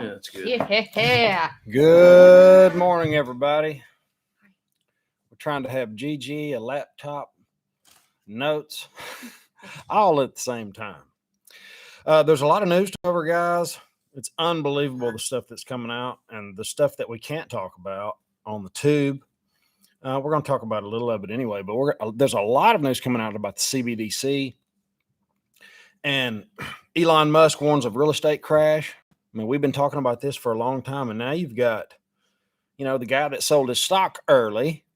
Yeah, that's good. Yeah. Good morning, everybody. We're trying to have Gigi, a laptop, notes, all at the same time. There's a lot of news to cover, guys. It's unbelievable the stuff that's coming out and the stuff that we can't talk about on the tube. We're going to talk about a little of it anyway, but there's a lot of news coming out about the CBDC. And Elon Musk warns of real estate crash. I mean, we've been talking about this for a long time, and now you've got, the guy that sold his stock early,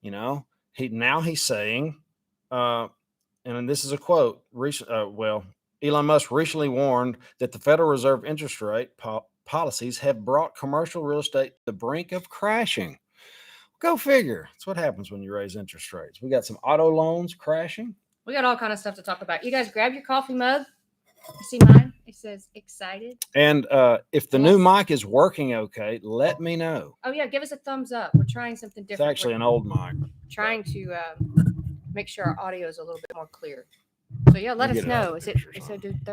he's saying, and this is a quote, Elon Musk recently warned that the Federal Reserve interest rate policies have brought commercial real estate to the brink of crashing. Go figure. That's what happens when you raise interest rates. We got some auto loans crashing. We got all kind of stuff to talk about. You guys grab your coffee mug. You see mine? It says excited. And if the new mic is working okay, let me know. Oh, yeah. Give us a thumbs up. We're trying something different. It's actually an old mic. Trying to make sure our audio is a little bit more clear. So, yeah, let us know.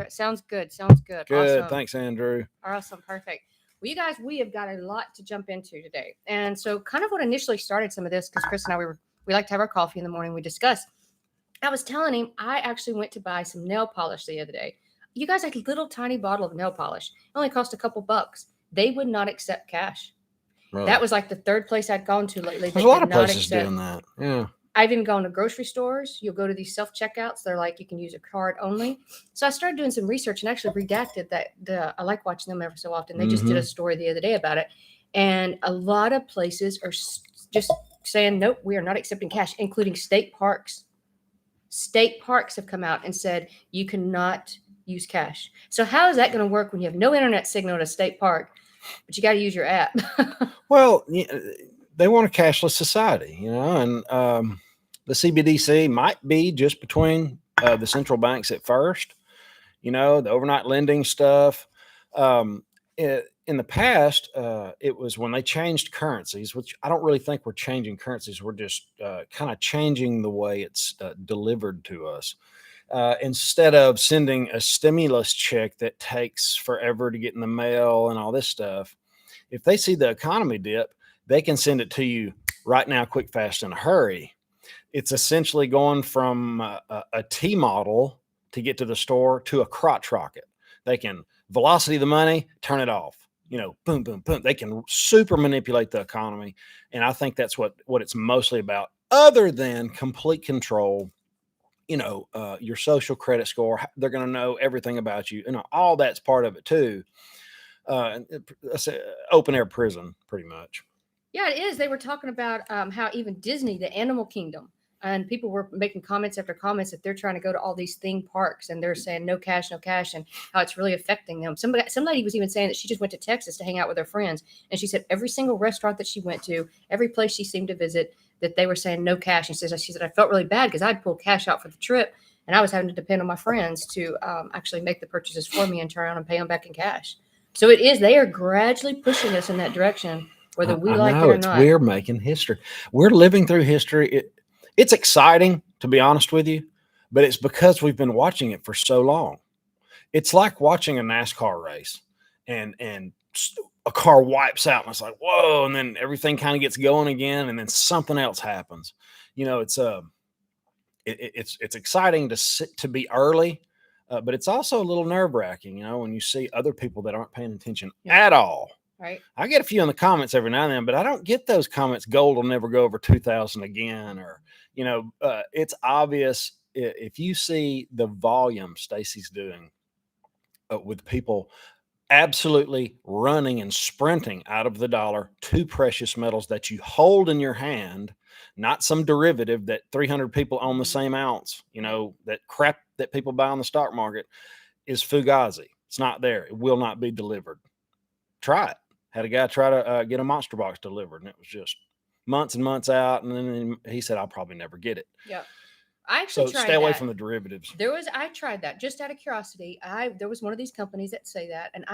Sounds good. Sounds good. Good. Awesome. Thanks, Andrew. Awesome. Perfect. Well, you guys, we have got a lot to jump into today. And so kind of what initially started some of this, because Chris and I, we like to have our coffee in the morning. We discussed. I was telling him I actually went to buy some nail polish the other day. You guys, a little tiny bottle of nail polish. It only cost a couple bucks. They would not accept cash. Really? That was like the third place I'd gone to lately. There's a lot of places doing that. Yeah. I've even gone to grocery stores. You'll go to these self-checkouts. They're like, you can use a card only. So I started doing some research and actually redacted that. I like watching them every so often. They just did a story the other day about it. And a lot of places are just saying, nope, we are not accepting cash, including state parks. State parks have come out and said, you cannot use cash. So how is that going to work when you have no internet signal at a state park, but you got to use your app? Well, they want a cashless society, and the CBDC might be just between the central banks at first, the overnight lending stuff. In the past, it was when they changed currencies, which I don't really think we're changing currencies. We're just kind of changing the way it's delivered to us. Instead of sending a stimulus check that takes forever to get in the mail and all this stuff, if they see the economy dip, they can send it to you right now, quick, fast, in a hurry. It's essentially going from a T model to get to the store to a crotch rocket. They can velocity the money, turn it off. Boom, boom, boom. They can super manipulate the economy. And I think that's what it's mostly about, other than complete control. Your social credit score, they're going to know everything about you. All that's part of it too. Open air prison, pretty much. Yeah, it is. They were talking about how even Disney, the Animal Kingdom, and people were making comments after comments that they're trying to go to all these theme parks and they're saying no cash, and how it's really affecting them. Somebody was even saying that she just went to Texas to hang out with her friends. And she said every single restaurant that she went to, every place she seemed to visit, that they were saying no cash. She said, I felt really bad because I'd pull cash out for the trip and I was having to depend on my friends to actually make the purchases for me and turn around and pay them back in cash. So they are gradually pushing us in that direction, whether we like it or not. We're making history. We're living through history. It's exciting, to be honest with you, but it's because we've been watching it for so long. It's like watching a NASCAR race and a car wipes out and it's like, whoa. And then everything kind of gets going again. And then something else happens. It's exciting to be early, but it's also a little nerve wracking, when you see other people that aren't paying attention at all. Right. I get a few in the comments every now and then, but I don't get those comments. Gold will never go over 2,000 again. Or, it's obvious if you see the volume Stacey's doing with people absolutely running and sprinting out of the dollar to precious metals that you hold in your hand, not some derivative that 300 people own the same ounce, that crap that people buy on the stock market is fugazi. It's not there. It will not be delivered. Try it. Had a guy try to get a monster box delivered, and it was just months and months out. And then he said, I'll probably never get it. Yeah. I actually tried stay away that. from the derivatives. I tried that just out of curiosity. There was one of these companies that say that, and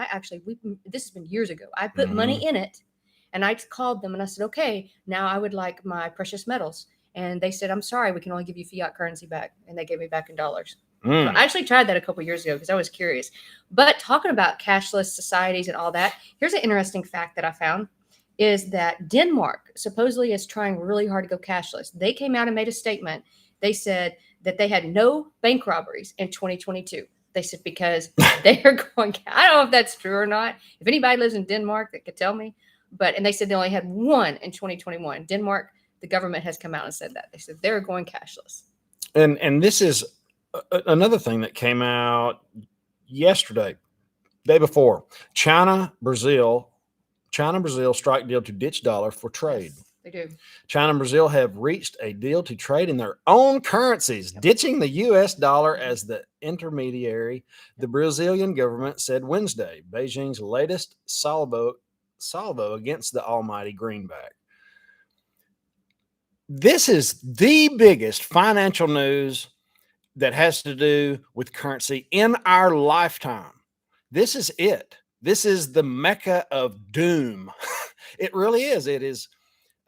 this has been years ago. I put money in it, and I called them and I said, okay, now I would like my precious metals. And they said, I'm sorry, we can only give you fiat currency back. And they gave me back in dollars. Mm. I actually tried that a couple years ago because I was curious. But talking about cashless societies and all that, here's an interesting fact that I found is that Denmark supposedly is trying really hard to go cashless. They came out and made a statement. They said that they had no bank robberies in 2022. They said because they are going, I don't know if that's true or not. If anybody lives in Denmark that could tell me, and they said they only had one in 2021. Denmark, the government has come out and said that. They said they're going cashless. And this is another thing that came out yesterday, day before. China, Brazil strike deal to ditch dollar for trade. Yes, they do. China and Brazil have reached a deal to trade in their own currencies, ditching the U.S. dollar as the intermediary, the Brazilian government said Wednesday, Beijing's latest salvo against the almighty greenback. This is the biggest financial news that has to do with currency in our lifetime. This is it. This is the Mecca of doom. It really is. It is,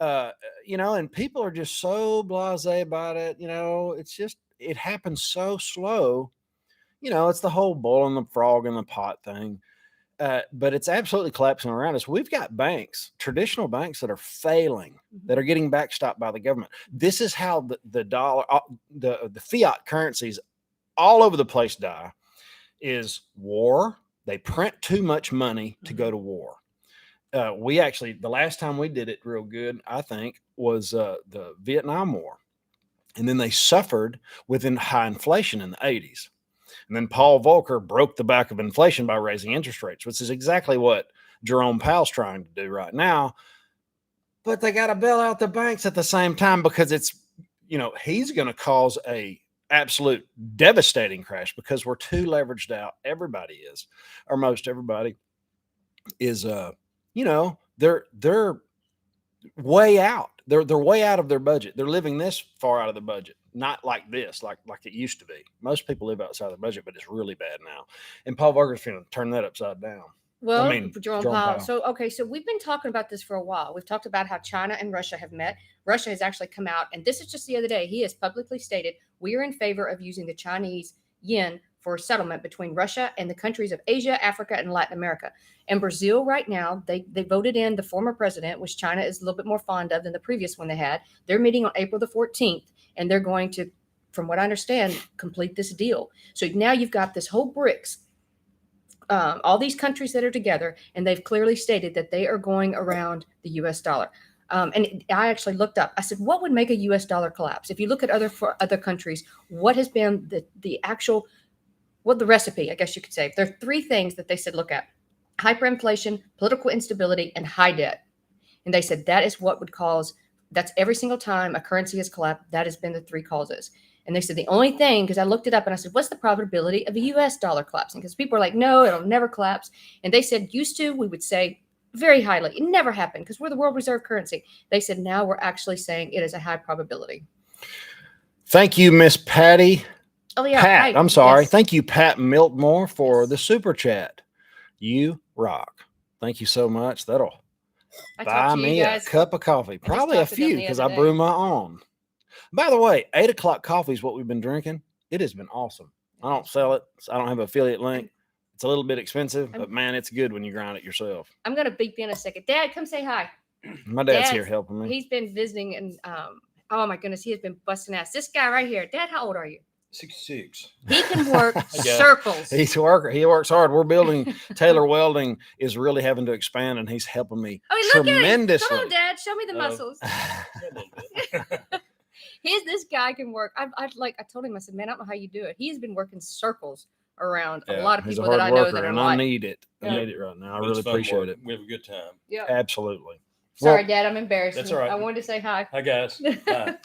and people are just so blasé about it. It happens so slow. It's the whole bull and the frog and the pot thing. But it's absolutely collapsing around us. We've got banks, traditional banks that are failing, that are getting backstopped by the government. This is how the dollar, the fiat currencies all over the place die, is war. They print too much money to go to war. We actually, the last time we did it real good, I think, was the Vietnam War. And then they suffered with high inflation in the 80s. And then Paul Volcker broke the back of inflation by raising interest rates, which is exactly what Jerome Powell's trying to do right now. But they got to bail out the banks at the same time because it's, he's going to cause a absolute devastating crash because we're too leveraged out. Everybody is, or most everybody is, they're way out. They're way out of their budget. They're living this far out of the budget. Not like this, like it used to be. Most people live outside the budget, but it's really bad now. And Paul Volcker's going to turn that upside down. Well, Jerome Powell. So we've been talking about this for a while. We've talked about how China and Russia have met. Russia has actually come out, and this is just the other day. He has publicly stated we are in favor of using the Chinese yen for settlement between Russia and the countries of Asia, Africa, and Latin America. And Brazil right now, they voted in the former president, which China is a little bit more fond of than the previous one they had. They're meeting on April the 14th. And they're going to, from what I understand, complete this deal. So now you've got this whole BRICS, all these countries that are together, and they've clearly stated that they are going around the U.S. dollar. And I actually looked up. I said, what would make a U.S. dollar collapse? If you look at other countries, what has been the actual, the recipe, I guess you could say. There are three things that they said look at: hyperinflation, political instability, and high debt. And they said that is what would cause. That's every single time a currency has collapsed. That has been the three causes. And they said the only thing, because I looked it up and I said, what's the probability of a U.S. dollar collapsing? Because people are like, no, it'll never collapse. And they said, used to, we would say very highly. It never happened because we're the world reserve currency. They said now we're actually saying it is a high probability. Thank you, Miss Patty. Oh, yeah. Pat, I'm sorry. Yes. Thank you, Pat Miltmore, for the super chat. You rock. Thank you so much. That'll buy me a cup of coffee. Probably a few because I brew my own. By the way, 8 o'clock coffee is what we've been drinking. It has been awesome. I don't sell it. So I don't have an affiliate link. It's a little bit expensive, but man, it's good when you grind it yourself. I'm going to beep in a second. Dad, come say hi. My dad's here helping me. He's been visiting and, oh my goodness, he has been busting ass. This guy right here. Dad, how old are you? 66. He can work circles. He's a worker. He works hard. We're building. Taylor Welding is really having to expand, and he's helping me tremendously. Come on, Dad. Show me the muscles. This guy can work. I told him, I said, man, I don't know how you do it. He's been working circles around a lot of people that I know that are and I need it. I need it right now. I really appreciate it. We have a good time. Yeah, absolutely. Sorry, Dad, I'm embarrassed. That's all right. I wanted to say hi. Hi, guys. Hi.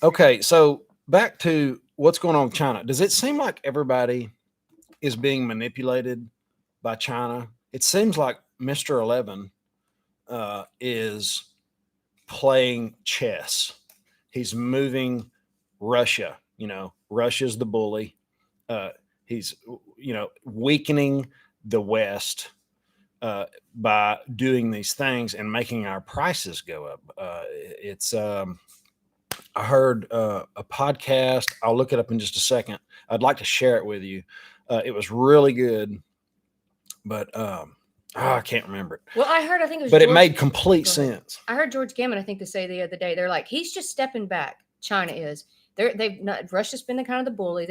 Okay, so back to what's going on with China. Does it seem like everybody is being manipulated by China? It seems like Mr. 11 is playing chess. He's moving Russia. Russia's the bully. He's, weakening the West by doing these things and making our prices go up. I heard a podcast. I'll look it up in just a second. I'd like to share it with you. It was really good, but I can't remember it. Well, I think it was But it George- made complete Go ahead. sense. I heard George Gammon, I think, to say the other day, they're like, he's just stepping back. China is. They've not Russia's been the kind of the bully.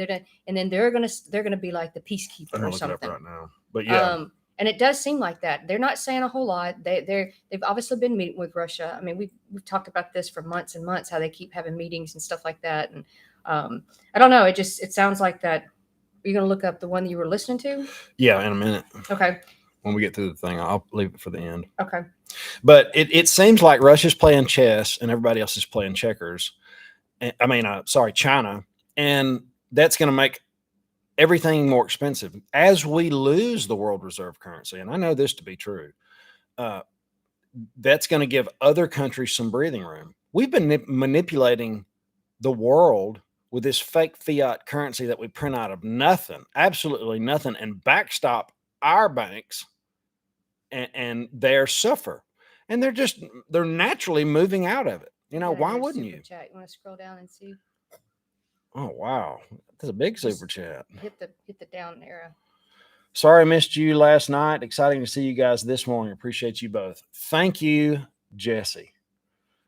And then they're gonna be like the peacekeeper I'm or gonna look it up something. right now. But yeah, And it does seem like that. They're not saying a whole lot. They've obviously been meeting with Russia. I mean, we've talked about this for months and months, how they keep having meetings and stuff like that. And I don't know. It sounds like that. You're gonna look up the one that you were listening to? yeah, in a minute. Okay. When we get through the thing, I'll leave it for the end. Okay. But it seems like Russia's playing chess and everybody else is playing checkers. China. And that's going to make everything more expensive as we lose the world reserve currency. And I know this to be true. That's going to give other countries some breathing room. We've been manipulating the world with this fake fiat currency that we print out of nothing, absolutely nothing, and backstop our banks, and they suffer. And they're naturally moving out of it. You know, why wouldn't you? Chat. You want to scroll down and see? Oh, wow. That's a big super chat. Hit the down arrow. Sorry I missed you last night. Exciting to see you guys this morning. Appreciate you both. Thank you, Jesse.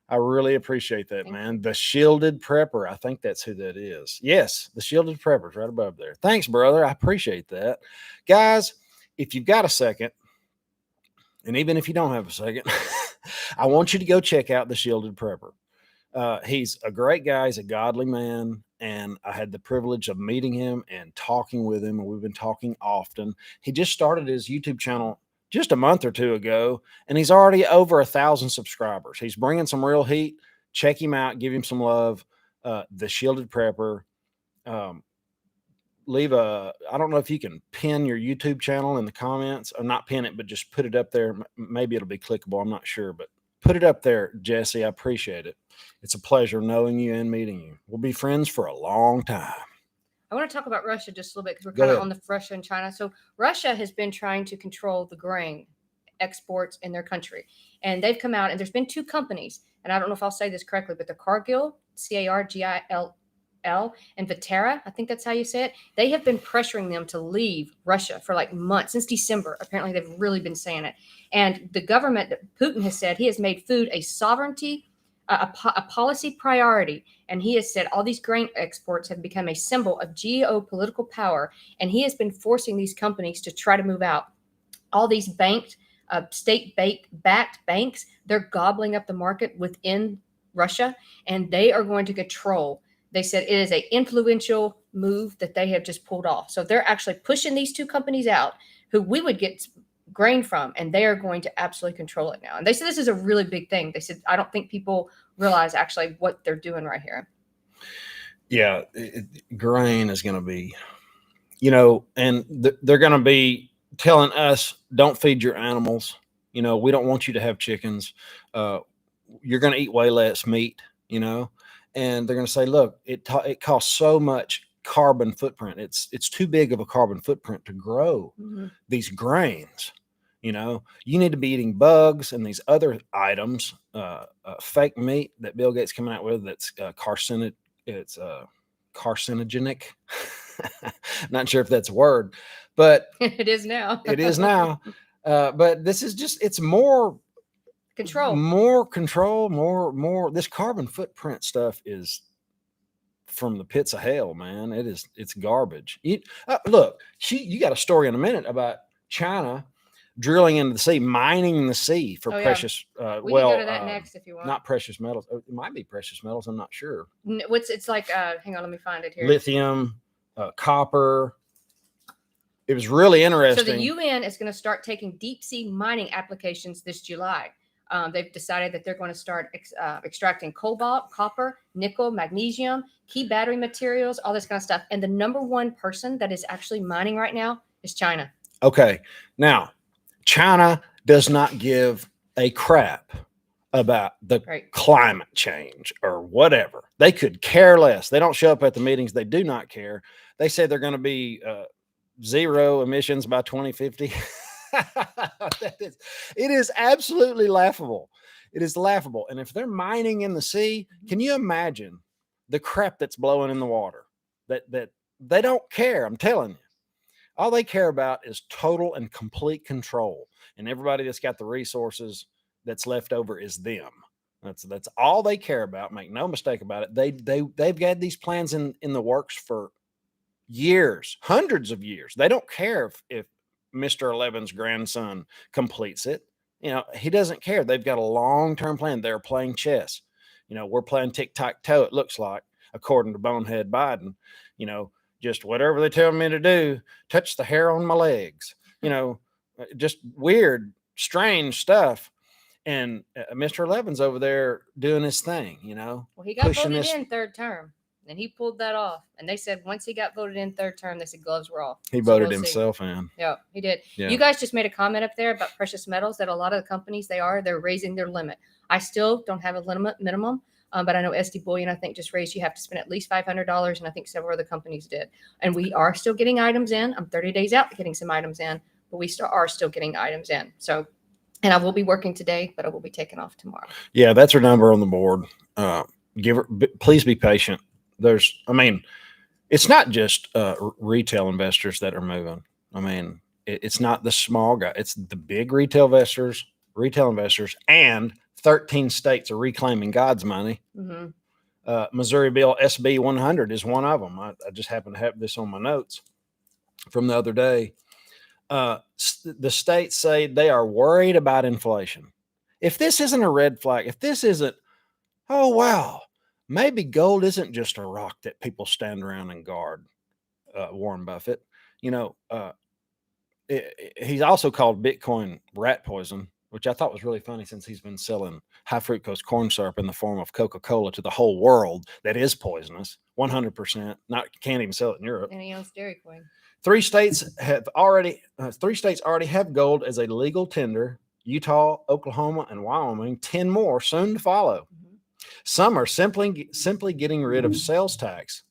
I really appreciate that, man. The Shielded Prepper. I think that's who that is. Yes, the Shielded Prepper's right above there. Thanks, brother. I appreciate that. Guys, if you've got a second, and even if you don't have a second, I want you to go check out the Shielded Prepper. He's a great guy. He's a godly man. And I had the privilege of meeting him and talking with him. And we've been talking often. He just started his YouTube channel just a month or two ago, and he's already over 1,000 subscribers. He's bringing some real heat. Check him out. Give him some love. The Shielded Prepper. I don't know if you can pin your YouTube channel in the comments, or not pin it, but just put it up there. Maybe it'll be clickable. I'm not sure, but put it up there, Jesse. I appreciate it. It's a pleasure knowing you and meeting you. We'll be friends for a long time. I want to talk about Russia just a little bit because we're Go kind of ahead. on the Russia and China. So Russia has been trying to control the grain exports in their country. And they've come out, and there's been two companies, and I don't know if I'll say this correctly, but the Cargill, Cargill, and Viterra, I think that's how you say it. They have been pressuring them to leave Russia for like months, since December. Apparently, they've really been saying it. And the government, Putin has said he has made food a sovereignty, a policy priority. And he has said all these grain exports have become a symbol of geopolitical power. And he has been forcing these companies to try to move out. All these banked, state-backed banks, they're gobbling up the market within Russia, and they are going to control. They said it is an influential move that they have just pulled off. So they're actually pushing these two companies out who we would get grain from, and they are going to absolutely control it now. And they said this is a really big thing. They said, I don't think people realize actually what they're doing right here. Yeah, grain is going to be, and they're going to be telling us, don't feed your animals. We don't want you to have chickens. You're going to eat way less meat, and they're going to say, look, it costs so much carbon footprint. It's too big of a carbon footprint to grow these grains. You need to be eating bugs and these other items, fake meat that Bill Gates coming out with that's carcinogenic. Not sure if that's a word, but it is now. It is now. But this is it's more control, more. This carbon footprint stuff is from the pits of hell, man. It's garbage. Look, you got a story in a minute about China drilling into the sea, mining the sea for precious. We can go to that next if you want. Not precious metals. It might be precious metals. I'm not sure. It's like? Hang on, let me find it here. Lithium, copper. It was really interesting. So the UN is going to start taking deep sea mining applications this July. They've decided that they're going to start extracting cobalt, copper, nickel, magnesium, key battery materials, all this kind of stuff. And the number one person that is actually mining right now is China. Okay. Now, China does not give a crap about the climate change or whatever. They could care less. They don't show up at the meetings. They do not care. They say they're going to be zero emissions by 2050. It is absolutely laughable. It is laughable. And if they're mining in the sea, can you imagine the crap that's blowing in the water. That they don't care. I'm telling you. All they care about is total and complete control. And everybody that's got the resources that's left over is them. That's all they care about. Make no mistake about it. They've had these plans in the works for years, hundreds of years. They don't care if Mr. 11's grandson completes it. You know, he doesn't care. They've got a long-term plan. They're playing chess. You know, we're playing tic-tac-toe, it looks like, according to Bonehead Biden. You know, just whatever they tell me to do, touch the hair on my legs. You know, just weird, strange stuff. And Mr. 11's over there doing his thing, you know. Well, he got voted in third term, and he pulled that off. And they said once he got voted in third term, they said gloves were off. He voted himself in. Yeah, he did. Yeah. You guys just made a comment up there about precious metals that a lot of the companies, they're raising their limit. I still don't have a limit minimum, but I know SD Bullion, I think, just raised you have to spend at least $500, and I think several other companies did. And we are still getting items in. I'm 30 days out getting some items in, but we are still getting items in. So, and I will be working today, but I will be taking off tomorrow. Yeah, that's her number on the board. Please be patient. It's not just retail investors that are moving. I mean, it's not the small guy. It's the big retail investors, and 13 states are reclaiming God's money. Mm-hmm. Missouri Bill SB 100 is one of them. I just happen to have this on my notes from the other day. The states say they are worried about inflation. If this isn't a red flag, if this isn't, oh, wow, maybe gold isn't just a rock that people stand around and guard, Warren Buffett. You know, he's also called Bitcoin rat poison, which I thought was really funny since he's been selling high fructose corn syrup in the form of Coca-Cola to the whole world that is poisonous, 100%. Can't even sell it in Europe. And he owns Dairy Queen. Three states already have gold as a legal tender: Utah, Oklahoma, and Wyoming. 10 more soon to follow. Mm-hmm. Some are simply getting rid of sales tax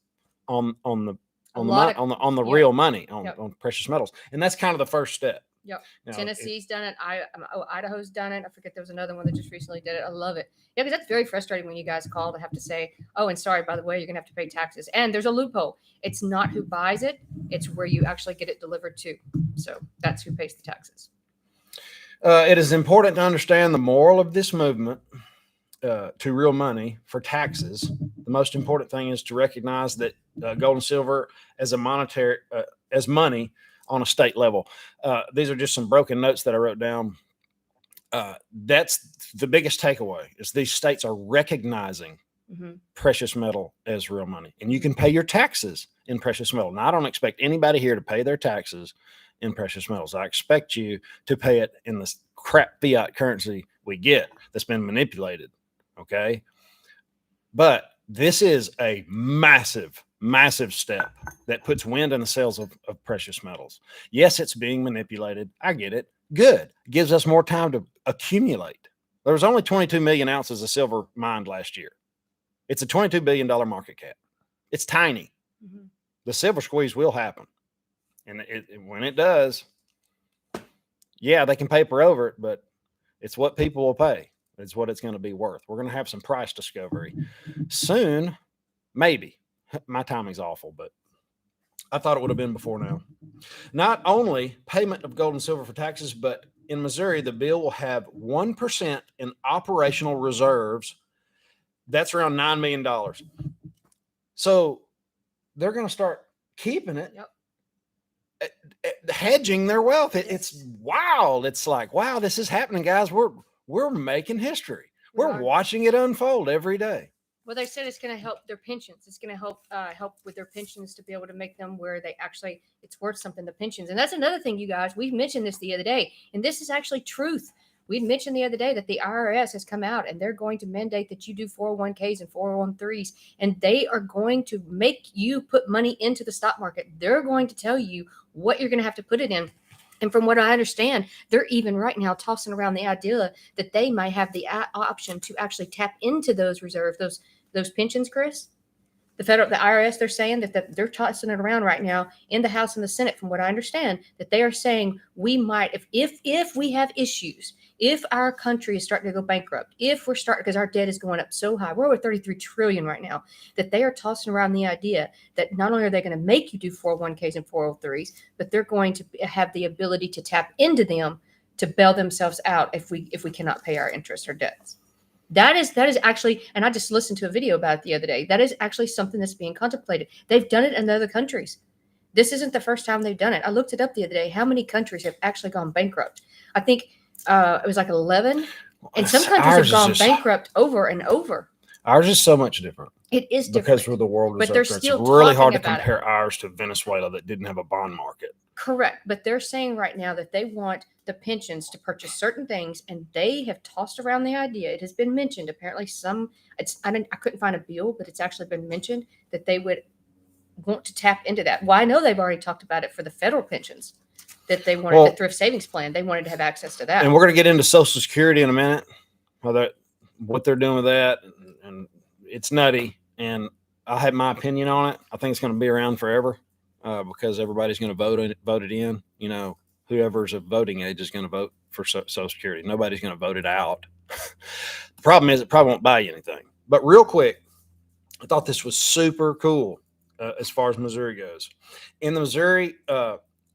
on the real money on precious metals, and that's kind of the first step. Yep. You know, Tennessee's done it. Idaho's done it. I forget, there was another one that just recently did it. I love it. Yeah, because that's very frustrating when you guys call to have to say, oh, and sorry, by the way, you're going to have to pay taxes. And there's a loophole. It's not who buys it. It's where you actually get it delivered to. So that's who pays the taxes. It is important to understand the moral of this movement to real money for taxes. The most important thing is to recognize that gold and silver as as money on a state level. These are just some broken notes that I wrote down. That's the biggest takeaway, is these states are recognizing precious metal as real money, and you can pay your taxes in precious metal. Now, I don't expect anybody here to pay their taxes in precious metals. I expect you to pay it in the crap fiat currency we get that's been manipulated. Okay. But this is a massive step that puts wind in the sails of precious metals. Yes, it's being manipulated. I get it. Good. It gives us more time to accumulate. There was only 22 million ounces of silver mined last year. It's a $22 billion market cap. It's tiny. Mm-hmm. The silver squeeze will happen. And when it does, yeah, they can paper over it, but it's what people will pay. It's what it's going to be worth. We're going to have some price discovery soon, maybe. My timing's awful, but I thought it would have been before now. Not only payment of gold and silver for taxes, but in Missouri, the bill will have 1% in operational reserves. That's around $9 million. So they're going to start keeping it, hedging their wealth. It's wild. It's like, wow, this is happening, guys. We're making history. We're watching it unfold every day. Well, they said it's going to help their pensions. It's going to help with their pensions to be able to make them where they actually, it's worth something, the pensions. And that's another thing, you guys, we've mentioned this the other day, and this is actually truth. We mentioned the other day that the IRS has come out and they're going to mandate that you do 401ks and 401(3)s, and they are going to make you put money into the stock market. They're going to tell you what you're going to have to put it in. And from what I understand, they're even right now tossing around the idea that they might have the option to actually tap into those reserves, those pensions, Chris. The IRS, they're saying that they're tossing it around right now in the House and the Senate. From what I understand, that they are saying we might, if we have issues If our country is starting to go bankrupt, if we're starting, because our debt is going up so high, we're over 33 trillion right now, that they are tossing around the idea that not only are they going to make you do 401ks and 403s, but they're going to have the ability to tap into them to bail themselves out if we cannot pay our interest or debts. That is actually, and I just listened to a video about it the other day. That is actually something that's being contemplated. They've done it in other countries. This isn't the first time they've done it. I looked it up the other day. How many countries have actually gone bankrupt? I think it was like 11. And some countries have gone bankrupt over and over. Ours is so much different. It is different. Because we're the world But reserve they're currency. still It's really hard to talking about compare ours to Venezuela that didn't have a bond market. Correct. But they're saying right now that they want the pensions to purchase certain things, and they have tossed around the idea. It has been mentioned. Apparently I couldn't find a bill, but it's actually been mentioned that they would want to tap into that. Well, I know they've already talked about it for the federal pensions, that they wanted the thrift savings plan. They wanted to have access to that. And we're going to get into Social Security in a minute, what they're doing with that. And it's nutty. And I have my opinion on it. I think it's going to be around forever because everybody's going to vote it in. You know, whoever's of voting age is going to vote for Social Security. Nobody's going to vote it out. The problem is it probably won't buy you anything. But real quick, I thought this was super cool as far as Missouri goes. In the Missouri,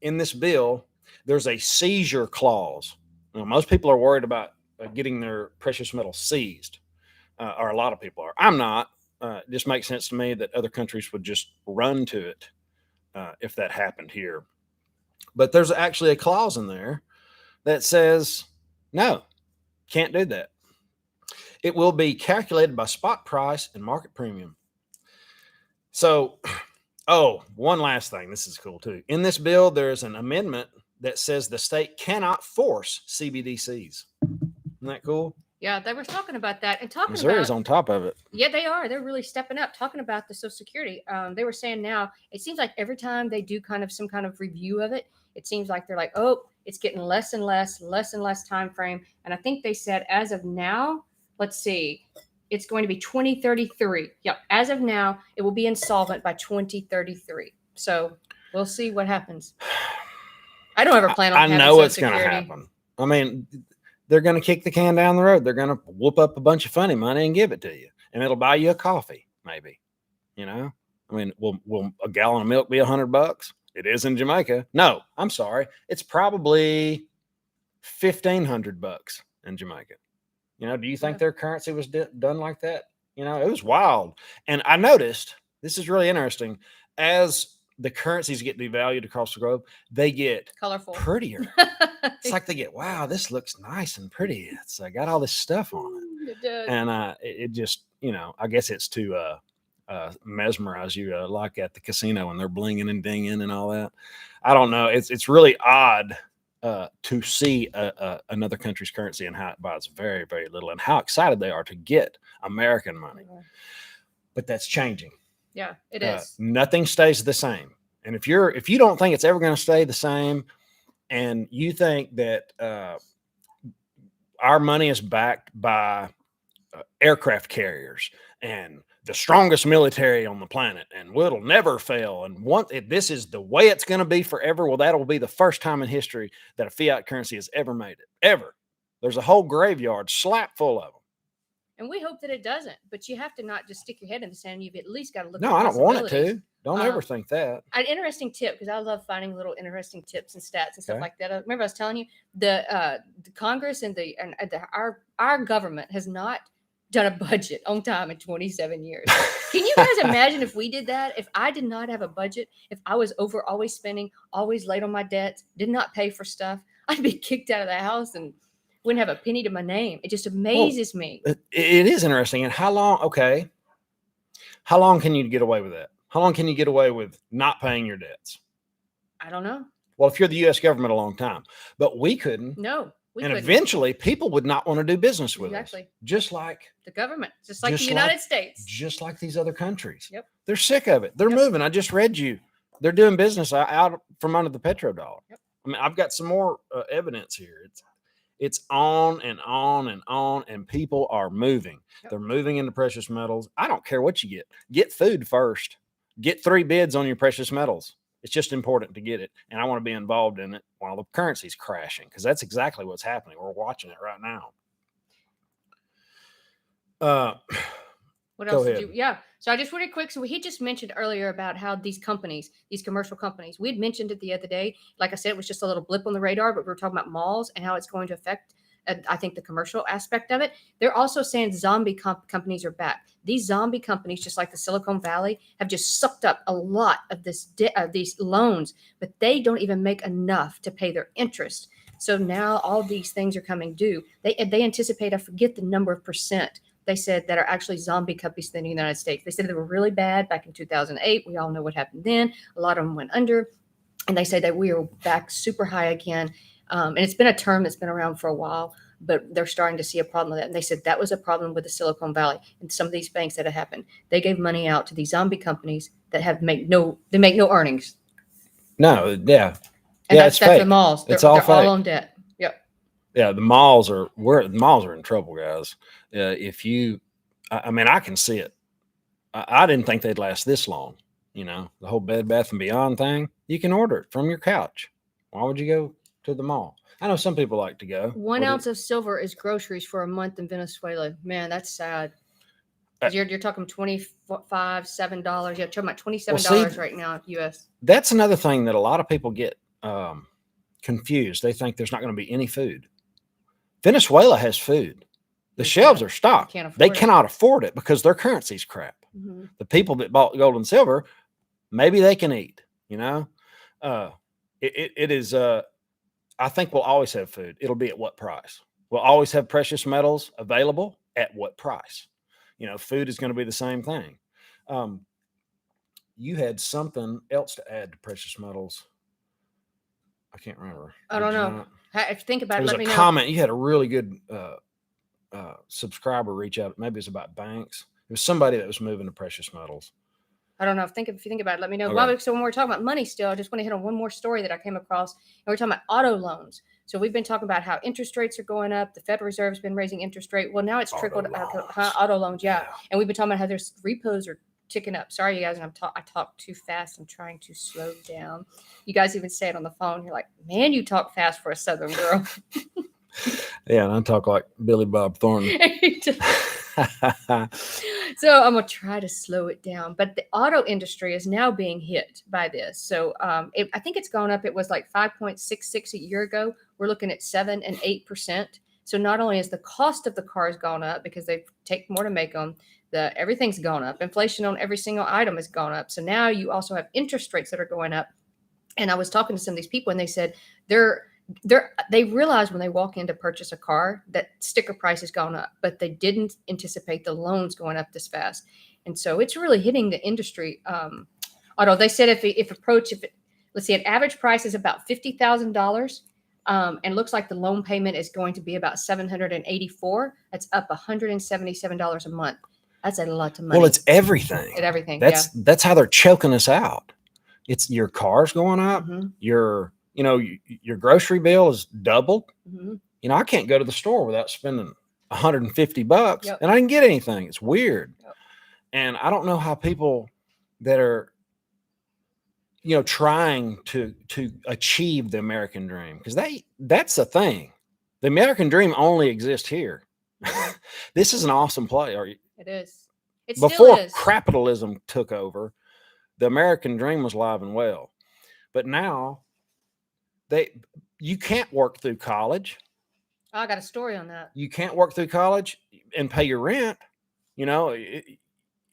in this bill, there's a seizure clause. Now, most people are worried about getting their precious metals seized, or a lot of people are. I'm not. It just makes sense to me that other countries would just run to it if that happened here. But there's actually a clause in there that says, no, can't do that. It will be calculated by spot price and market premium. So, one last thing. This is cool too. In this bill, there's an amendment that says the state cannot force CBDCs. Isn't that cool? Yeah, they were talking about that and talking Missouri's about. on top of it. Yeah, they are. They're really stepping up, talking about the Social Security. They were saying now it seems like every time they do some kind of review of it, it seems like they're like, oh, it's getting less and less time frame. And I think they said as of now, let's see. It's going to be 2033. Yep. As of now, it will be insolvent by 2033. So we'll see what happens. I don't ever plan on having know Social it's going to Security. happen. I mean, they're going to kick the can down the road. They're going to whoop up a bunch of funny money and give it to you. And it'll buy you a coffee, maybe. You know? I mean, will a gallon of milk be $100? It is in Jamaica. No, I'm sorry. It's probably $1,500 in Jamaica. You know, do you think their currency was done like that? You know, it was wild. And I noticed, this is really interesting, as the currencies get devalued across the globe, they get Colorful. prettier. It's like they get, wow, this looks nice and pretty. It's got all this stuff on it. And it just, you know, I guess it's to mesmerize you like at the casino when they're blinging and dinging and all that. I don't know. It's really odd to see another country's currency and how it buys very, very little and how excited they are to get American money. But that's changing. Yeah, it is. Nothing stays the same. And if you don't think it's ever going to stay the same, and you think that our money is backed by aircraft carriers and the strongest military on the planet, and it'll never fail, and this is the way it's going to be forever, well, that'll be the first time in history that a fiat currency has ever made it. Ever. There's a whole graveyard slap full of them. And we hope that it doesn't, but you have to not just stick your head in the sand. You've at least got to look. No, at I don't want it possibilities. to. Don't ever think that. An interesting tip, because I love finding little interesting tips and stats and stuff like that. Remember, I was telling you the Congress and our government has not done a budget on time in 27 years. Can you guys imagine if we did that? If I did not have a budget, if I was always spending, always late on my debts, did not pay for stuff, I'd be kicked out of the house and wouldn't have a penny to my name. It just amazes me. It is interesting. And how long can you get away with that? How long can you get away with not paying your debts? I don't know. Well, if you're the U.S. government, a long time. But we couldn't. No. And eventually, people would not want to do business with us. Just like the government, just like the United States. Just like these other countries. Yep. They're sick of it. They're moving. I just read you. They're doing business out from under the petrodollar. Yep. I mean, I've got some more evidence here. It's on and on and on, and people are moving. Yep. They're moving into precious metals. I don't care what you get. Get food first. Get 3 bids on your precious metals. It's just important to get it, and I want to be involved in it while the currency's crashing, because that's exactly what's happening. We're watching it right now. What Go else did ahead. you? Yeah. So I just really quick. So he just mentioned earlier about how these companies, these commercial companies, we had mentioned it the other day. Like I said, it was just a little blip on the radar, but we were talking about malls and how it's going to affect, I think, the commercial aspect of it. They're also saying zombie companies are back. These zombie companies, just like the Silicon Valley, have just sucked up a lot of these loans, but they don't even make enough to pay their interest. So now all these things are coming due. They anticipate, I forget the number of percent they said, that are actually zombie companies in the United States. They said they were really bad back in 2008. We all know what happened then. A lot of them went under. And they say that we are back super high again. And it's been a term that's been around for a while, but they're starting to see a problem with that. And they said that was a problem with the Silicon Valley and some of these banks that have happened. They gave money out to these zombie companies that make no earnings. No, yeah. And Yeah, that's it's fake. the malls. It's all they're all fake. on debt. Yep. Yeah, the malls are in trouble, guys. If you, I mean, I can see it. I didn't think they'd last this long. You know, the whole Bed Bath and Beyond thing. You can order it from your couch. Why would you go to the mall? I know some people like to go. 1 ounce of silver is groceries for a month in Venezuela. Man, that's sad. 'Cause you're talking $7. You're talking about $27 right now, US. That's another thing that a lot of people get confused. They think there's not going to be any food. Venezuela has food. The shelves are stocked. They cannot afford it because their currency's crap. Mm-hmm. The people that bought gold and silver, maybe they can eat, you know. It is I think we'll always have food. It'll be at what price? We'll always have precious metals available at what price? You know, food is going to be the same thing. You had something else to add to precious metals. I can't remember. I don't know. If you think about it, let me know. Comment. You had a really good subscriber reach out. Maybe it's about banks. It was somebody that was moving to precious metals. I don't know. If you think about it, let me know. Okay. So when we're talking about money still, I just want to hit on one more story that I came across. And we're talking about auto loans. So we've been talking about how interest rates are going up. The Federal Reserve's been raising interest rate. Well, now it's trickled auto loans. Yeah. And we've been talking about how there's repos are ticking up. Sorry, you guys. I talk too fast. I'm trying to slow down. You guys even say it on the phone. You're like, man, you talk fast for a Southern girl. Yeah, and I talk like Billy Bob Thornton. So I'm gonna try to slow it down. But the auto industry is now being hit by this. So I think it's gone up. It was like 5.66 a year ago. We're looking at 7 and 8%. So not only is the cost of the cars gone up because they take more to make them, everything's gone up. Inflation on every single item has gone up. So now you also have interest rates that are going up. And I was talking to some of these people, and they said they realize when they walk in to purchase a car that sticker price has gone up, but they didn't anticipate the loans going up this fast. And so it's really hitting the industry. Although they said let's see, an average price is about $50,000. And looks like the loan payment is going to be about $784. That's up $177 a month. That's a lot of money. Well, it's everything. That's how they're choking us out. It's your car's going up. Mm-hmm. Your grocery bill is doubled. Mm-hmm. You know, I can't go to the store without spending $150 Yep. and I didn't get anything. It's weird. Yep. And I don't know how people that are, you know, trying to achieve the American dream, because that's the thing. The American dream only exists here. This is an awesome play. It is. It Before still is. capitalism took over, the American dream was alive and well. But now you can't work through college. I got a story on that. You can't work through college and pay your rent. You know,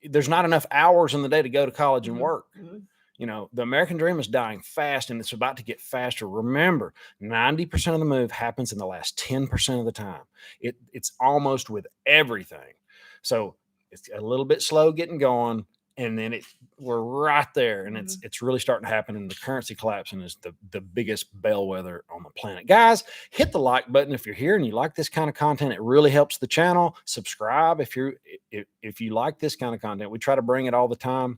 there's not enough hours in the day to go to college and work. Mm-hmm. You know, the American dream is dying fast, and it's about to get faster. Remember, 90% of the move happens in the last 10% of the time. It's almost with everything. So it's a little bit slow getting going, and then we're right there, and it's really starting to happen. And the currency collapsing is the biggest bellwether on the planet. Guys, hit the like button if you're here and you like this kind of content. It really helps the channel. Subscribe if you like this kind of content. We try to bring it all the time.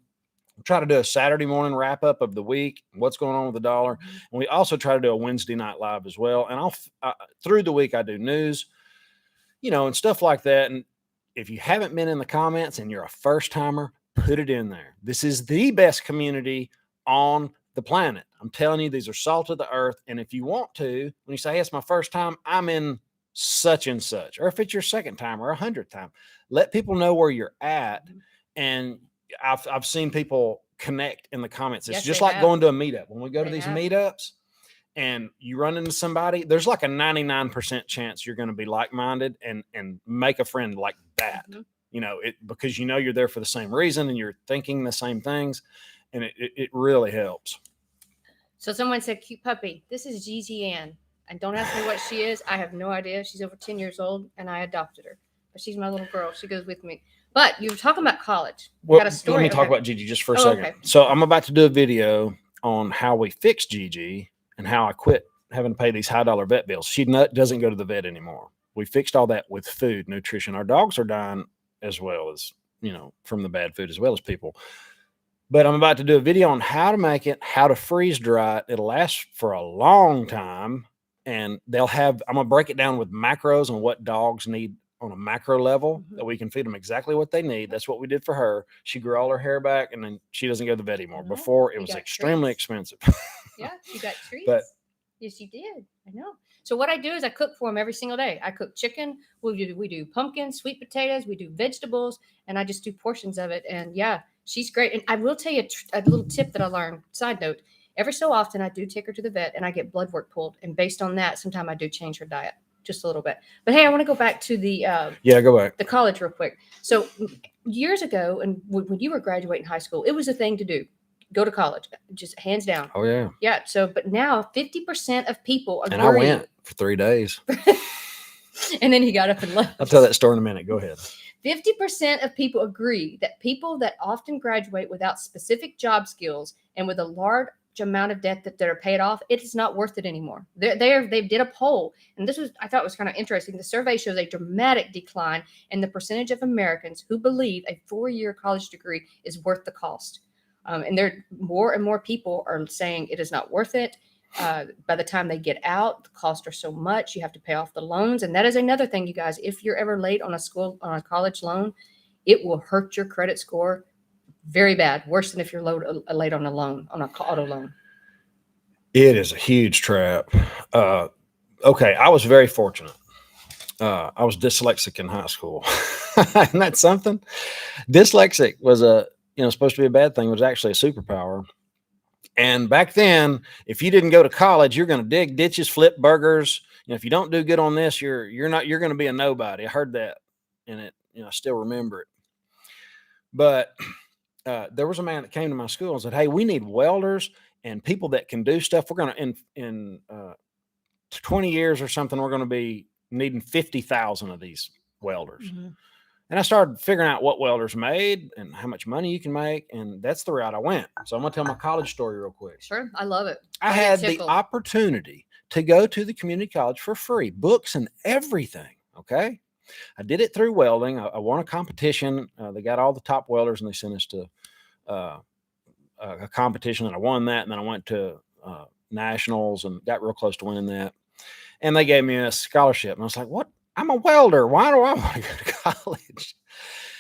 We try to do a Saturday morning wrap up of the week, what's going on with the dollar, and we also try to do a Wednesday night live as well. And I'll through the week I do news, you know, and stuff like that. And if you haven't been in the comments and you're a first timer, put it in there. This is the best community on the planet. I'm telling you, these are salt of the earth. And if you want to, when you say, hey, it's my first time, I'm in such and such, or if it's your second time or 100th time, let people know where you're at. And I've seen people connect in the comments. It's Yes, just they like have. going to a meetup. When we go to They these have. meetups and you run into somebody, there's like a 99% chance you're going to be like-minded and make a friend like that. Mhm. You know, because you know you're there for the same reason and you're thinking the same things, and it really helps. So someone said, cute puppy. This is Gigi Ann. And don't ask me what she is. I have no idea. She's over 10 years old and I adopted her. But she's my little girl. She goes with me. But you were talking about college. Well, Got a story. let me talk Okay. about Gigi just for a Oh, second. okay. So I'm about to do a video on how we fixed Gigi and how I quit having to pay these high dollar vet bills. She doesn't go to the vet anymore. We fixed all that with food, nutrition. Our dogs are dying as well as, from the bad food as well as people. But I'm about to do a video on how to make it, how to freeze dry it. It'll last for a long time. And I'm going to break it down with macros on what dogs need on a macro level, that we can feed them exactly what they need. That's what we did for her. She grew all her hair back and then she doesn't go to the vet anymore. No, Before it you was got extremely treats. expensive. Yeah, you got treats. But- yes, you did. I know. So what I do is I cook for them every single day. I cook chicken. We do pumpkins, sweet potatoes. We do vegetables, and I just do portions of it. And yeah, she's great. And I will tell you a little tip that I learned. Side note: every so often, I do take her to the vet, and I get blood work pulled. And based on that, sometimes I do change her diet just a little bit. But hey, I want to go back to the Go back. the college real quick. So years ago, and when you were graduating high school, it was a thing to do. Go to college, just hands down. Oh, yeah. Yeah. So, but now 50% of people agree. And I went for 3 days. And then he got up and left. I'll tell that story in a minute. Go ahead. 50% of people agree that people that often graduate without specific job skills and with a large amount of debt that are paid off, it is not worth it anymore. They did a poll, and I thought was kind of interesting. The survey shows a dramatic decline in the percentage of Americans who believe a 4-year college degree is worth the cost. And there more and more people are saying it is not worth it. By the time they get out, the costs are so much. You have to pay off the loans. And that is another thing, you guys. If you're ever late on a college loan, it will hurt your credit score very bad. Worse than if you're late on a loan, on an auto loan. It is a huge trap. Okay, I was very fortunate. I was dyslexic in high school. Isn't that something? Dyslexic was supposed to be a bad thing. It was actually a superpower. And back then, if you didn't go to college, you're going to dig ditches, flip burgers. If you don't do good on this, you're going to be a nobody. I heard that, and I still remember it. But there was a man that came to my school and said, "Hey, we need welders and people that can do stuff. We're going to in 20 years or something. We're going to be needing 50,000 of these welders." Mm-hmm. And I started figuring out what welders made and how much money you can make. And that's the route I went. So I'm going to tell my college story real quick. Sure. I love it. I had the opportunity to go to the community college for free, books and everything. Okay. I did it through welding. I won a competition. They got all the top welders and they sent us to a competition, and I won that. And then I went to nationals and got real close to winning that. And they gave me a scholarship. And I was like, what? I'm a welder. Why do I want to go to college?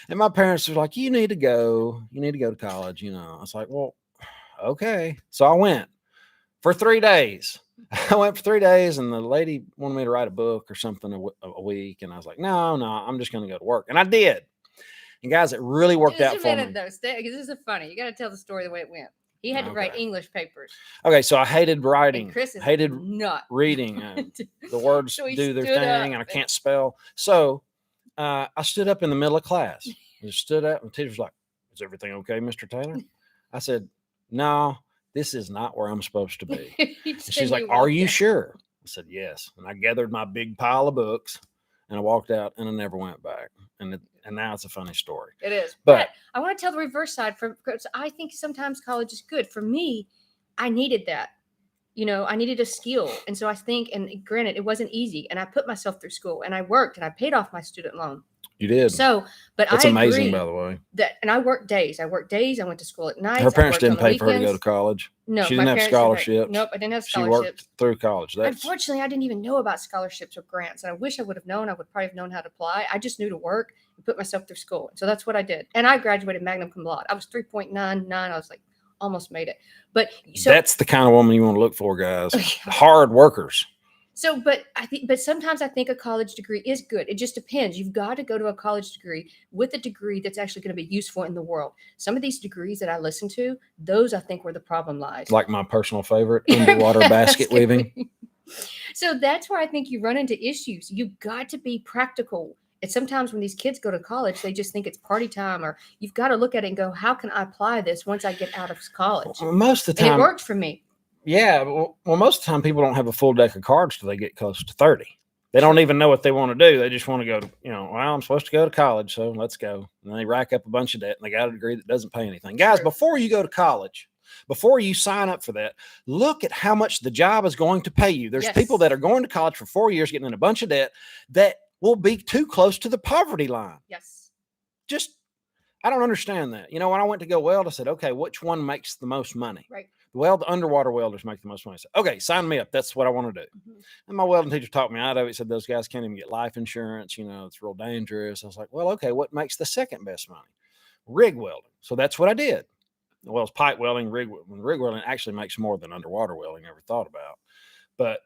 And my parents were like, you need to go to college. I was like, well, okay. So I went for 3 days. I went for 3 days, and the lady wanted me to write a book or something a week. And I was like, no, I'm just going to go to work. And I did. And guys, it really worked out for me. This is funny. You got to tell the story the way it went. He had to write English papers. Okay, so I hated writing. And Chris is hated not reading. The words So he do their stood thing, up and I can't spell. So I stood up in the middle of class. I stood up, and the teacher was like, "Is everything okay, Mr. Taylor?" I said, "No, this is not where I'm supposed to be." She's like, "Are you sure?" I said, "Yes." And I gathered my big pile of books, and I walked out, and I never went back. And now it's a funny story. It is. But I want to tell the reverse side. Because I think sometimes college is good. For me, I needed that. I needed a skill. And so I think, and granted, it wasn't easy. And I put myself through school, and I worked, and I paid off my student loan. You did. So, but that's I amazing, agree by the way. and I worked days. I went to school at night. Her parents didn't pay for her to go to college. No, she didn't have scholarships. Nope, I didn't have She scholarships. worked through college. Unfortunately, I didn't even know about scholarships or grants, and I wish I would have known. I would probably have known how to apply. I just knew to work and put myself through school. So that's what I did. And I graduated magna cum laude. I was 3.99. I was like almost made it. But so That's the kind of woman you want to look for, guys. Oh, yeah. Hard workers. So, but but sometimes I think a college degree is good. It just depends. You've got to go to a college degree with a degree that's actually going to be useful in the world. Some of these degrees that I listen to, those I think where the problem lies. Like my personal favorite, underwater basket weaving. So that's where I think you run into issues. You've got to be practical. And sometimes when these kids go to college, they just think it's party time, or you've got to look at it and go, how can I apply this once I get out of college? Well, most of the And time, it worked for me. yeah. Well, most of the time, people don't have a full deck of cards till they get close to 30. They don't even know what they want to do. They just want to go to, well, I'm supposed to go to college, so let's go. And they rack up a bunch of debt, and they got a degree that doesn't pay anything. Guys, True. before you go to college, before you sign up for that, look at how much the job is going to pay you. There's Yes. people that are going to college for 4 years, getting in a bunch of debt that will be too close to the poverty line. Yes. Just, I don't understand that. When I went to go weld, I said, okay, which one makes the most money? Right. Well, the underwater welders make the most money. I said, okay, sign me up. That's what I want to do. Mhm. And my welding teacher talked me out of it. He said, those guys can't even get life insurance. It's real dangerous. I was like, well, okay, what makes the second best money? Rig welding. So that's what I did. Well, it's pipe welding, rig welding actually makes more than underwater welding I ever thought about. But,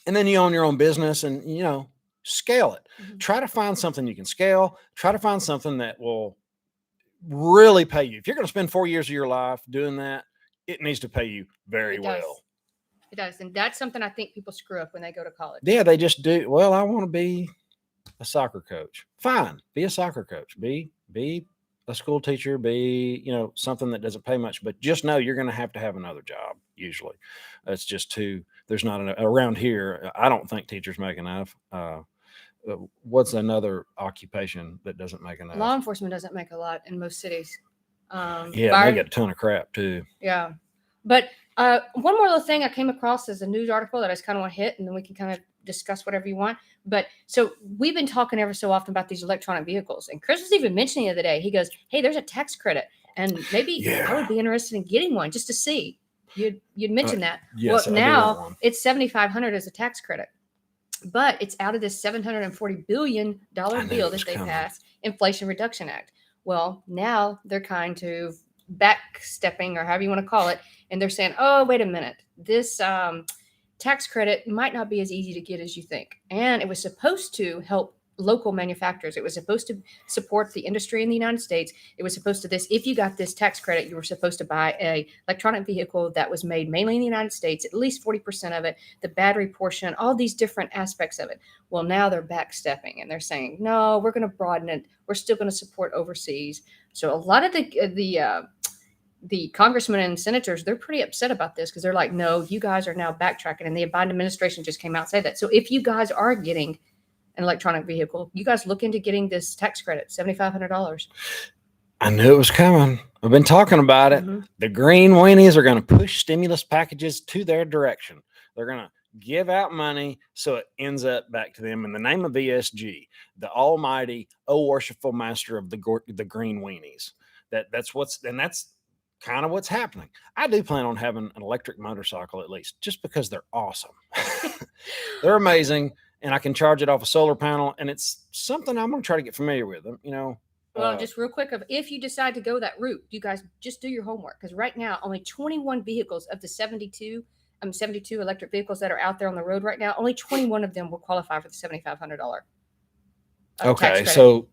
and then you own your own business and, scale it. Mhm. Try to find something you can scale. Try to find something that will really pay you. If you're going to spend 4 years of your life doing that, it needs to pay you very It does. well. It does. And that's something I think people screw up when they go to college. Yeah, they just do. Well, I want to be a soccer coach. Fine, be a soccer coach. Be a school teacher. Be something that doesn't pay much. But just know you're going to have another job. Usually, it's just too. There's not enough around here. I don't think teachers make enough. What's another occupation that doesn't make enough? Law enforcement doesn't make a lot in most cities. Yeah, fire- they get a ton of crap too. Yeah. But one more little thing I came across is a news article that I just kind of want to hit, and then we can kind of discuss whatever you want. But so we've been talking ever so often about these electronic vehicles, and Chris was even mentioning the other day. He goes, "Hey, there's a tax credit, and maybe I would be interested in getting one just to see." You'd mentioned that. Yes, Well, I do want now one. it's $7,500 as a tax credit, but it's out of this $740 billion I knew bill it was that they coming. passed, Inflation Reduction Act. Well, now they're kind of backstepping, or however you want to call it, and they're saying, "Oh, wait a minute, this tax credit might not be as easy to get as you think." And it was supposed to help local manufacturers. It was supposed to support the industry in the United States. It was supposed to if you got this tax credit, you were supposed to buy a electronic vehicle that was made mainly in the United States, at least 40% of it, the battery portion, all these different aspects of it. Well, now they're backstepping and they're saying, no, we're going to broaden it. We're still going to support overseas. So a lot of the congressmen and senators, they're pretty upset about this because they're like, no, you guys are now backtracking. And the Biden administration just came out and said that. So if you guys are getting an electronic vehicle, you guys look into getting this tax credit, $7,500. I knew it was coming. I've been talking about it. Mhm. The green weenies are going to push stimulus packages to their direction. They're going to give out money so it ends up back to them in the name of ESG, the almighty, worshipful master of the green weenies. That's kind of what's happening. I do plan on having an electric motorcycle at least, just because they're awesome. They're amazing, and I can charge it off a solar panel, and it's something I'm going to try to get familiar with them. Well, just real quick, if you decide to go that route, you guys just do your homework, because right now only 21 vehicles of the 72 electric vehicles that are out there on the road right now, only 21 of them will qualify for the $7,500. Tax okay, credit. so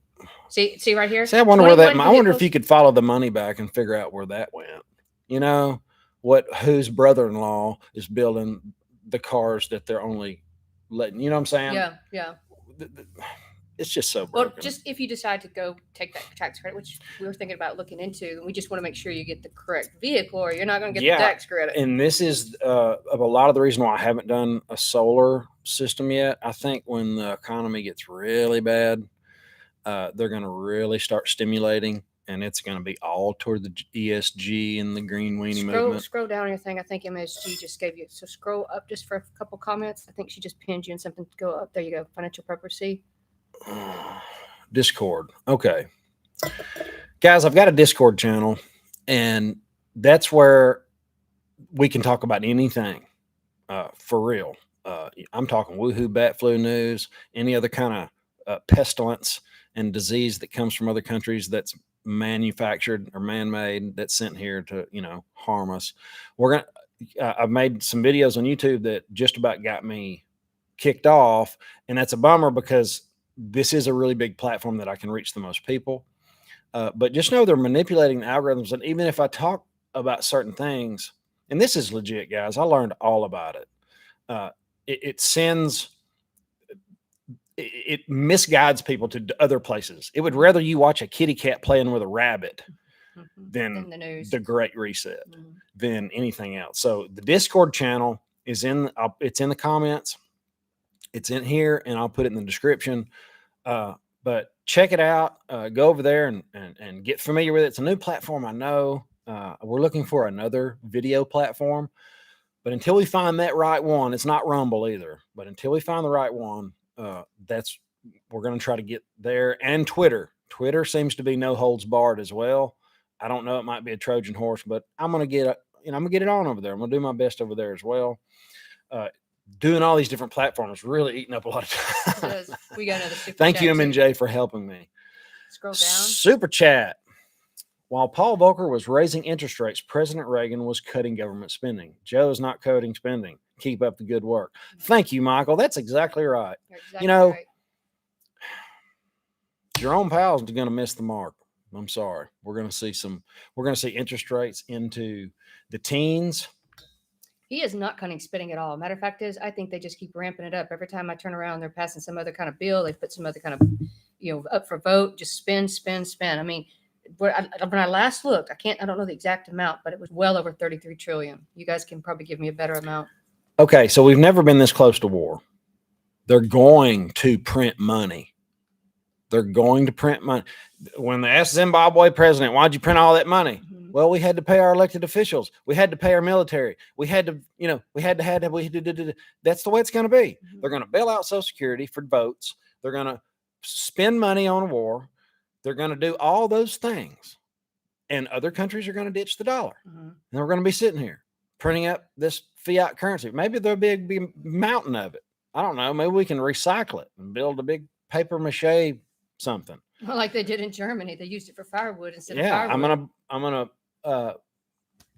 see right here. see, I wonder where that. 21 I wonder if vehicles. you could follow the money back and figure out where that went. Whose brother-in-law is building the cars that they're only letting. You know what I'm saying? Yeah. It's just so Well, broken. just if you decide to go take that tax credit, which we were thinking about looking into, we just want to make sure you get the correct vehicle, or you're not going to get Yeah. the tax credit. And this is of a lot of the reason why I haven't done a solar system yet. I think when the economy gets really bad, they're going to really start stimulating, and it's going to be all toward the ESG and the green weenie movement. Scroll down your thing. I think MSG just gave you. So scroll up just for a couple comments. I think she just pinned you in something. Go up. There you go. Financial purpose. Discord. Okay. Guys, I've got a Discord channel, and that's where we can talk about anything for real. I'm talking woohoo bat flu news, any other kind of pestilence and disease that comes from other countries that's manufactured or man-made that's sent here to, harm us. I've made some videos on YouTube that just about got me kicked off. And that's a bummer because this is a really big platform that I can reach the most people. But just know they're manipulating the algorithms. And even if I talk about certain things, and this is legit, guys, I learned all about it. It sends, it misguides people to other places. It would rather you watch a kitty cat playing with a rabbit than the news, the Great Reset, than anything else. So the Discord channel is it's in the comments. It's in here, and I'll put it in the description. But check it out. Go over there and get familiar with it. It's a new platform, I know. We're looking for another video platform. But until we find that right one, it's not Rumble either. But until we find the right one, we're going to try to get there. And Twitter. Twitter seems to be no holds barred as well. I don't know. It might be a Trojan horse, but I'm going to get it on over there. I'm going to do my best over there as well. Doing all these different platforms really eating up a lot of time. It does. We got another super Thank chat you, too. M&J, for helping me. Scroll down. Super chat. While Paul Volcker was raising interest rates, President Reagan was cutting government spending. Joe is not cutting spending. Keep up the good work. Thank you, Michael. That's exactly right. You're exactly right. Jerome Powell's going to miss the mark. I'm sorry. We're going to see interest rates into the teens. He is not cutting spending at all. Matter of fact is, I think they just keep ramping it up. Every time I turn around, they're passing some other kind of bill. They put some other kind of, up for vote. Just spend. I mean, when I last looked, I don't know the exact amount, but it was well over 33 trillion. You guys can probably give me a better amount. Okay, so we've never been this close to war. They're going to print money. They're going to print money. When they asked Zimbabwe president, why'd you print all that money? Mm-hmm. Well, we had to pay our elected officials. We had to pay our military. We had to, that's the way it's going to be. Mm-hmm. They're going to bail out Social Security for votes. They're going to spend money on war. They're going to do all those things. And other countries are going to ditch the dollar. Mm-hmm. And we're going to be sitting here printing up this fiat currency. Maybe there'll be a big mountain of it. I don't know. Maybe we can recycle it and build a big paper mache something. Well, like they did in Germany. They used it for firewood instead of firewood. I'm gonna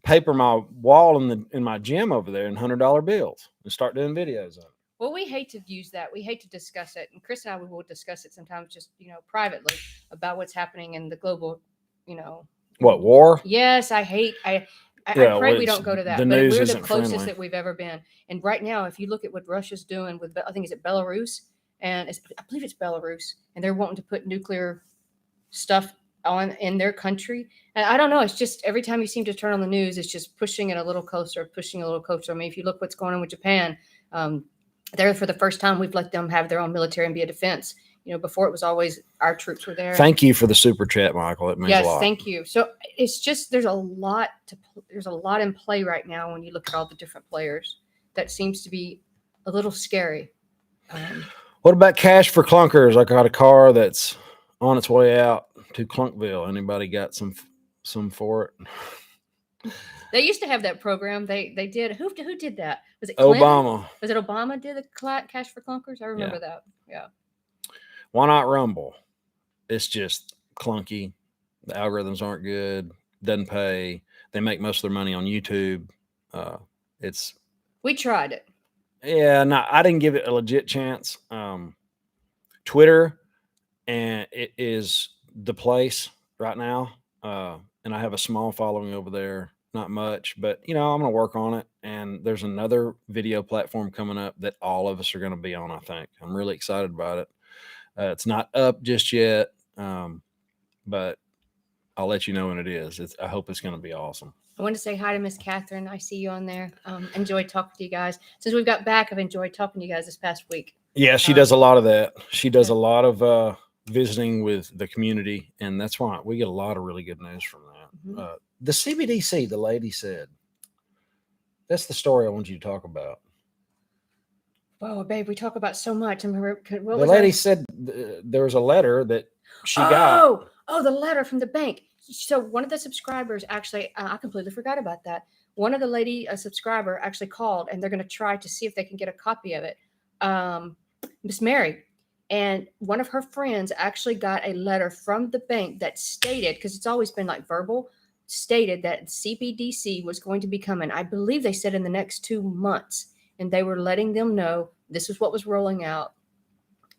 paper my wall in my gym over there in $100 bills and start doing videos on it. Well, we hate to use that. We hate to discuss it. And Chris and I, we will discuss it sometimes just, privately about what's happening in the global, What, war? Yes, I pray we don't go to that. But we're the closest that we've ever been. And right now, if you look at what Russia's doing with, I think, is it Belarus? And I believe it's Belarus. And they're wanting to put nuclear stuff in their country. And I don't know. It's just every time you seem to turn on the news, it's just pushing it a little closer. I mean, if you look what's going on with Japan, there for the first time, we've let them have their own military and be a defense. Before it was always our troops were there. Thank you for the super chat, Michael. It means a lot. Yes, thank you. So it's just there's a lot in play right now when you look at all the different players. That seems to be a little scary. What about cash for clunkers? I got a car that's on its way out to Clunkville. Anybody got some for it? They used to have that program. They did. Who did that? Was it Clinton? Obama? Was it Obama did the cash for clunkers? I remember that. Yeah. Why not Rumble? It's just clunky. The algorithms aren't good. Doesn't pay. They make most of their money on YouTube. We tried it. Yeah, no, I didn't give it a legit chance. Twitter, and it is the place right now. And I have a small following over there, not much, but I'm going to work on it. And there's another video platform coming up that all of us are going to be on. I think I'm really excited about it. It's not up just yet, but I'll let you know when it is. I hope it's going to be awesome. I want to say hi to Miss Catherine. I see you on there. Enjoyed talking to you guys. Since we've got back, I've enjoyed talking to you guys this past week. Yeah, she does a lot of that. She does a lot of visiting with the community, and that's why we get a lot of really good news from that. Mm-hmm. The CBDC, the lady said, that's the story I want you to talk about. Oh, babe, we talk about so much. The lady said there was a letter that she got. Oh, the letter from the bank. So one of the subscribers actually, I completely forgot about that. One of the a subscriber actually called, and they're going to try to see if they can get a copy of it. Miss Mary, And one of her friends actually got a letter from the bank that stated, because it's always been like verbal, stated that CBDC was going to be coming. I believe they said in the next 2 months, and they were letting them know this is what was rolling out.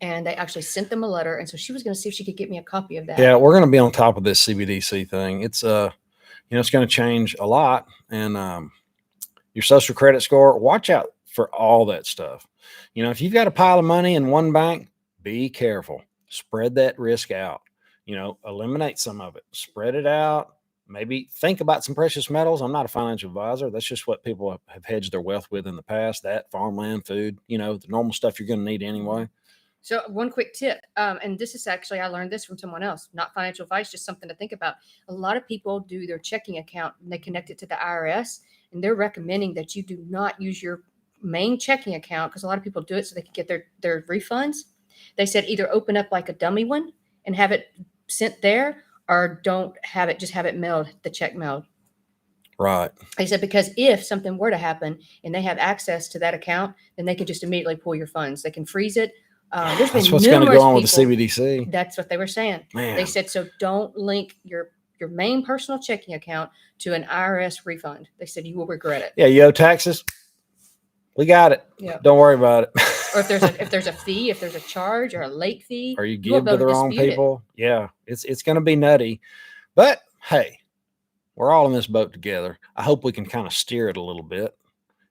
And they actually sent them a letter. And so she was going to see if she could get me a copy of that. Yeah, we're going to be on top of this CBDC thing. It's it's going to change a lot, and your social credit score. Watch out for all that stuff. If you've got a pile of money in one bank, be careful. Spread that risk out. Eliminate some of it. Spread it out. Maybe think about some precious metals. I'm not a financial advisor. That's just what people have hedged their wealth with in the past. That farmland, food, the normal stuff you're going to need anyway. So one quick tip, and this is actually, I learned this from someone else, not financial advice, just something to think about. A lot of people do their checking account and they connect it to the IRS, and they're recommending that you do not use your main checking account, because a lot of people do it so they can get their refunds. They said either open up like a dummy one and have it sent there, or don't have it, just have it mailed, the check mailed. Right. They said, because if something were to happen and they have access to that account, then they can just immediately pull your funds. They can freeze it. There's That's been what's going to go on with the people- CBDC. That's what they were saying. Man. They said, so don't link your main personal checking account to an IRS refund. They said you will regret it. Yeah, you owe taxes. We got it. Yeah. Don't worry about it. Or if there's a fee, if there's a charge or a late fee, or you won't give be to the able wrong dispute it. people. Yeah, it's going to be nutty. But hey, we're all in this boat together. I hope we can kind of steer it a little bit.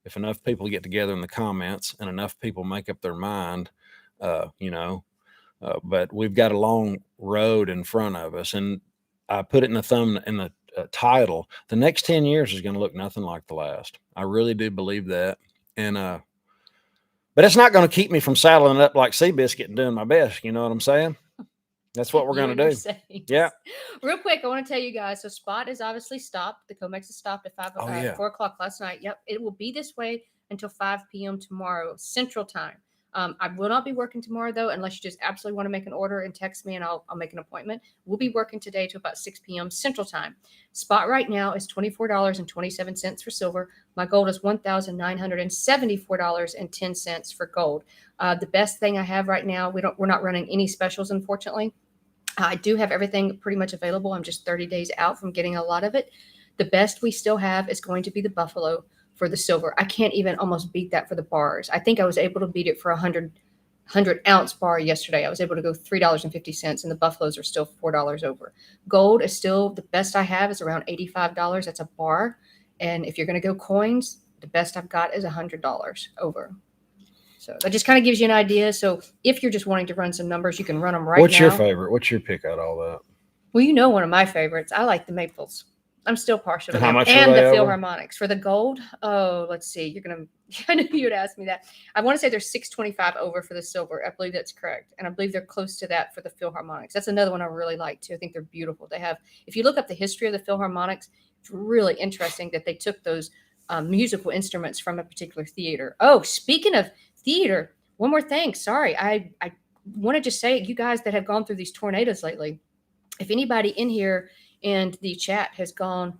If enough people get together in the comments and enough people make up their mind, but we've got a long road in front of us. And I put it in the title. The next 10 years is going to look nothing like the last. I really do believe that. And, but it's not going to keep me from saddling it up like Seabiscuit and doing my best. You know what I'm saying? That's what we're going to do. Yeah. Real quick, I want to tell you guys. So Spot is obviously stopped. The Comex is stopped at 4 o'clock last night. Yep. It will be this way until 5 p.m. tomorrow, Central Time. I will not be working tomorrow, though, unless you just absolutely want to make an order and text me, and I'll make an appointment. We'll be working today to about 6 p.m. Central Time. Spot right now is $24.27 for silver. My gold is $1,974.10 for gold. The best thing I have right now, we're not running any specials, unfortunately. I do have everything pretty much available. I'm just 30 days out from getting a lot of it. The best we still have is going to be the Buffalo for the silver. I can't even almost beat that for the bars. I think I was able to beat it for 100 ounce bar yesterday. I was able to go $3.50, and the Buffaloes are still $4 over. Gold is still the best I have is around $85. That's a bar. And if you're going to go coins, the best I've got is $100 over. So that just kind of gives you an idea. So if you're just wanting to run some numbers, you can run them right now. What's your favorite? What's your pick out of all that? Well, one of my favorites. I like the Maples. I'm still partial to And how them. much are And the they over? Philharmonics. For the gold, let's see. I knew you'd ask me that. I want to say they're $6.25 over for the silver. I believe that's correct. And I believe they're close to that for the Philharmonics. That's another one I really like too. I think they're beautiful. If you look up the history of the Philharmonics, it's really interesting that they took those musical instruments from a particular theater. Oh, speaking of theater, one more thing. Sorry. I want to just say, you guys that have gone through these tornadoes lately, if anybody in here and the chat has gone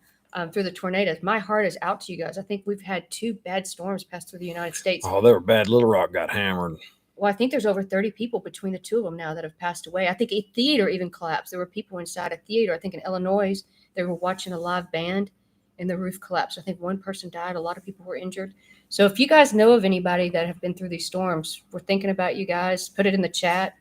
through the tornadoes, my heart is out to you guys. I think we've had 2 bad storms pass through the United States. Oh, they were bad. Little Rock got hammered. Well, I think there's over 30 people between the 2 of them now that have passed away. I think a theater even collapsed. There were people inside a theater. I think in Illinois, they were watching a live band and the roof collapsed. I think one person died. A lot of people were injured. So if you guys know of anybody that have been through these storms, we're thinking about you guys. Put it in the chat.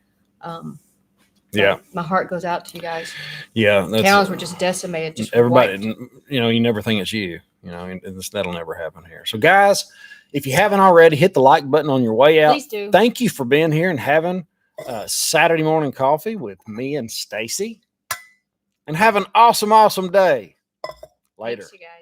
Yeah. My heart goes out to you guys. Yeah. Towns were just decimated. Just everybody, wiped. you never think it's you, and that'll never happen here. So guys, if you haven't already, hit the like button on your way out. Please do. Thank you for being here and having Saturday morning coffee with me and Stacey, and have an awesome, awesome day. Later. Thanks, you guys.